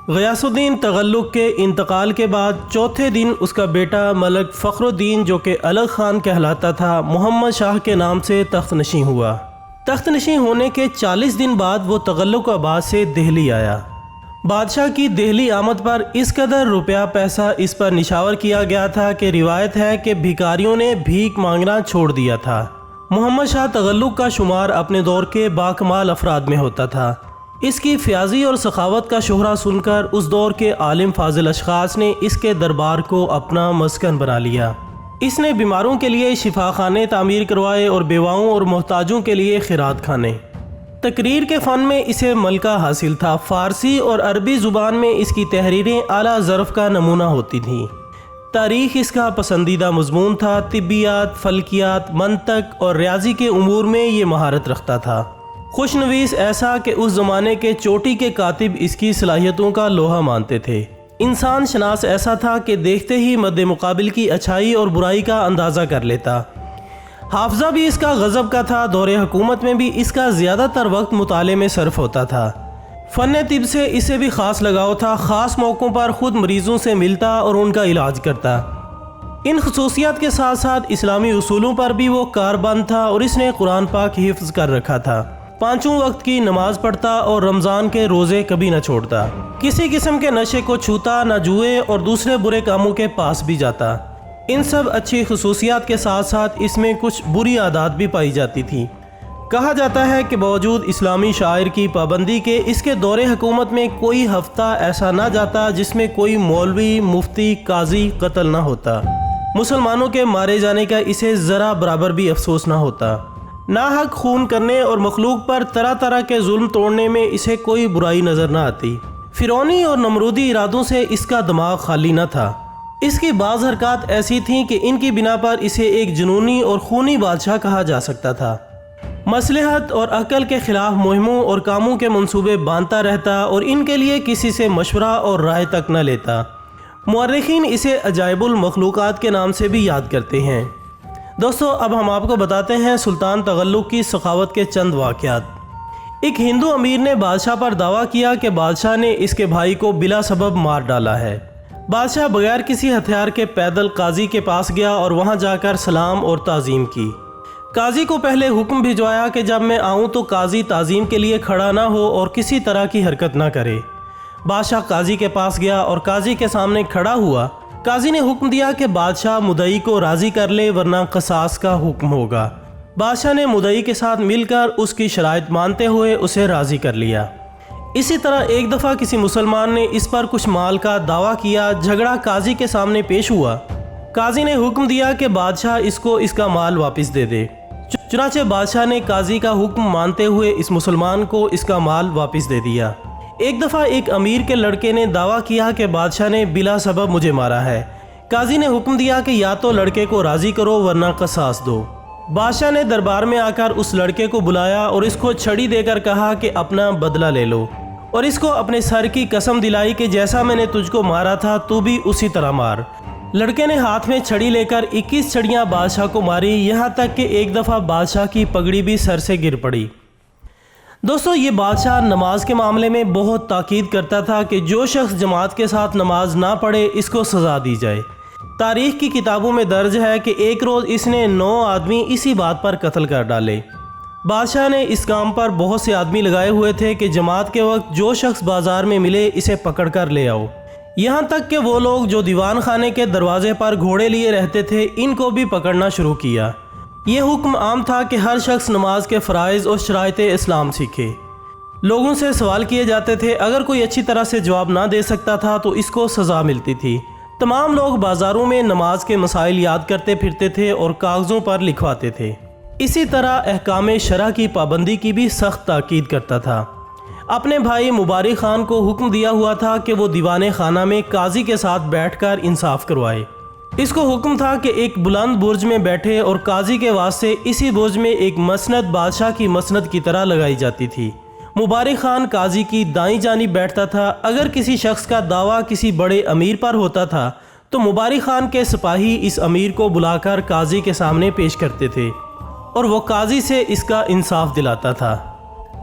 غیاث الدین تغلق کے انتقال کے بعد چوتھے دن اس کا بیٹا ملک فخر الدین جو کہ الغ خان کہلاتا تھا محمد شاہ کے نام سے تخت نشین ہوا۔ تخت نشین ہونے کے 40 دن بعد وہ تغلق آباد سے دہلی آیا۔ بادشاہ کی دہلی آمد پر اس قدر روپیہ پیسہ اس پر نشاور کیا گیا تھا کہ روایت ہے کہ بھکاریوں نے بھیک مانگنا چھوڑ دیا تھا۔ محمد شاہ تغلق کا شمار اپنے دور کے باکمال افراد میں ہوتا تھا۔ اس کی فیاضی اور سخاوت کا شہرہ سن کر اس دور کے عالم فاضل اشخاص نے اس کے دربار کو اپنا مسکن بنا لیا۔ اس نے بیماروں کے لیے شفا خانے تعمیر کروائے اور بیواؤں اور محتاجوں کے لیے خیرات خانے۔ تقریر کے فن میں اسے ملکہ حاصل تھا۔ فارسی اور عربی زبان میں اس کی تحریریں اعلیٰ ظرف کا نمونہ ہوتی تھیں۔ تاریخ اس کا پسندیدہ مضمون تھا۔ طبیات، فلکیات، منطق اور ریاضی کے امور میں یہ مہارت رکھتا تھا۔ خوش نویس ایسا کہ اس زمانے کے چوٹی کے کاتب اس کی صلاحیتوں کا لوہا مانتے تھے۔ انسان شناس ایسا تھا کہ دیکھتے ہی مد مقابل کی اچھائی اور برائی کا اندازہ کر لیتا۔ حافظہ بھی اس کا غضب کا تھا۔ دور حکومت میں بھی اس کا زیادہ تر وقت مطالعے میں صرف ہوتا تھا۔ فن طب سے اسے بھی خاص لگاؤ تھا۔ خاص موقعوں پر خود مریضوں سے ملتا اور ان کا علاج کرتا۔ ان خصوصیات کے ساتھ ساتھ اسلامی اصولوں پر بھی وہ کاربند تھا اور اس نے قرآن پاک حفظ کر رکھا تھا۔ 5 وقت کی نماز پڑھتا اور رمضان کے روزے کبھی نہ چھوڑتا۔ کسی قسم کے نشے کو چھوتا نہ، جوئے اور دوسرے برے کاموں کے پاس بھی جاتا۔ ان سب اچھی خصوصیات کے ساتھ ساتھ اس میں کچھ بری عادات بھی پائی جاتی تھی۔ کہا جاتا ہے کہ باوجود اسلامی شاعر کی پابندی کے اس کے دور حکومت میں کوئی ہفتہ ایسا نہ جاتا جس میں کوئی مولوی، مفتی، قاضی قتل نہ ہوتا۔ مسلمانوں کے مارے جانے کا اسے ذرا برابر بھی افسوس نہ ہوتا۔ ناحق خون کرنے اور مخلوق پر طرح طرح کے ظلم توڑنے میں اسے کوئی برائی نظر نہ آتی۔ فرعونی اور نمرودی ارادوں سے اس کا دماغ خالی نہ تھا۔ اس کی بعض حرکات ایسی تھیں کہ ان کی بنا پر اسے ایک جنونی اور خونی بادشاہ کہا جا سکتا تھا۔ مصلحت اور عقل کے خلاف مہموں اور کاموں کے منصوبے باندھتا رہتا اور ان کے لیے کسی سے مشورہ اور رائے تک نہ لیتا۔ مورخین اسے عجائب المخلوقات کے نام سے بھی یاد کرتے ہیں۔ دوستو، اب ہم آپ کو بتاتے ہیں سلطان تغلق کی سخاوت کے چند واقعات۔ ایک ہندو امیر نے بادشاہ پر دعویٰ کیا کہ بادشاہ نے اس کے بھائی کو بلا سبب مار ڈالا ہے۔ بادشاہ بغیر کسی ہتھیار کے پیدل قاضی کے پاس گیا اور وہاں جا کر سلام اور تعظیم کی۔ قاضی کو پہلے حکم بھجوایا کہ جب میں آؤں تو قاضی تعظیم کے لیے کھڑا نہ ہو اور کسی طرح کی حرکت نہ کرے۔ بادشاہ قاضی کے پاس گیا اور قاضی کے سامنے کھڑا ہوا۔ قاضی نے حکم دیا کہ بادشاہ مدعی کو راضی کر لے ورنہ قصاص کا حکم ہوگا۔ بادشاہ نے مدعی کے ساتھ مل کر اس کی شرائط مانتے ہوئے اسے راضی کر لیا۔ اسی طرح ایک دفعہ کسی مسلمان نے اس پر کچھ مال کا دعویٰ کیا۔ جھگڑا قاضی کے سامنے پیش ہوا۔ قاضی نے حکم دیا کہ بادشاہ اس کو اس کا مال واپس دے دے۔ چنانچہ بادشاہ نے قاضی کا حکم مانتے ہوئے اس مسلمان کو اس کا مال واپس دے دیا۔ ایک دفعہ ایک امیر کے لڑکے نے دعویٰ کیا کہ بادشاہ نے بلا سبب مجھے مارا ہے۔ قاضی نے حکم دیا کہ یا تو لڑکے کو راضی کرو ورنہ قصاص دو۔ بادشاہ نے دربار میں آ کر اس لڑکے کو بلایا اور اس کو چھڑی دے کر کہا کہ اپنا بدلہ لے لو، اور اس کو اپنے سر کی قسم دلائی کہ جیسا میں نے تجھ کو مارا تھا تو بھی اسی طرح مار۔ لڑکے نے ہاتھ میں چھڑی لے کر 21 چھڑیاں بادشاہ کو ماری، یہاں تک کہ ایک دفعہ بادشاہ کی پگڑی بھی سر سے گر پڑی۔ دوستو، یہ بادشاہ نماز کے معاملے میں بہت تاکید کرتا تھا کہ جو شخص جماعت کے ساتھ نماز نہ پڑھے اس کو سزا دی جائے۔ تاریخ کی کتابوں میں درج ہے کہ ایک روز اس نے 9 آدمی اسی بات پر قتل کر ڈالے۔ بادشاہ نے اس کام پر بہت سے آدمی لگائے ہوئے تھے کہ جماعت کے وقت جو شخص بازار میں ملے اسے پکڑ کر لے آؤ۔ یہاں تک کہ وہ لوگ جو دیوان خانے کے دروازے پر گھوڑے لیے رہتے تھے ان کو بھی پکڑنا شروع کیا۔ یہ حکم عام تھا کہ ہر شخص نماز کے فرائض اور شرائط اسلام سیکھے۔ لوگوں سے سوال کیے جاتے تھے، اگر کوئی اچھی طرح سے جواب نہ دے سکتا تھا تو اس کو سزا ملتی تھی۔ تمام لوگ بازاروں میں نماز کے مسائل یاد کرتے پھرتے تھے اور کاغذوں پر لکھواتے تھے۔ اسی طرح احکام شرع کی پابندی کی بھی سخت تاکید کرتا تھا۔ اپنے بھائی مبارک خان کو حکم دیا ہوا تھا کہ وہ دیوان خانہ میں قاضی کے ساتھ بیٹھ کر انصاف کروائے۔ اس کو حکم تھا کہ ایک بلند برج میں بیٹھے اور قاضی کے واسطے اسی برج میں ایک مسند بادشاہ کی مسند کی طرح لگائی جاتی تھی۔ مبارک خان قاضی کی دائیں جانب بیٹھتا تھا۔ اگر کسی شخص کا دعویٰ کسی بڑے امیر پر ہوتا تھا تو مبارک خان کے سپاہی اس امیر کو بلا کر قاضی کے سامنے پیش کرتے تھے اور وہ قاضی سے اس کا انصاف دلاتا تھا۔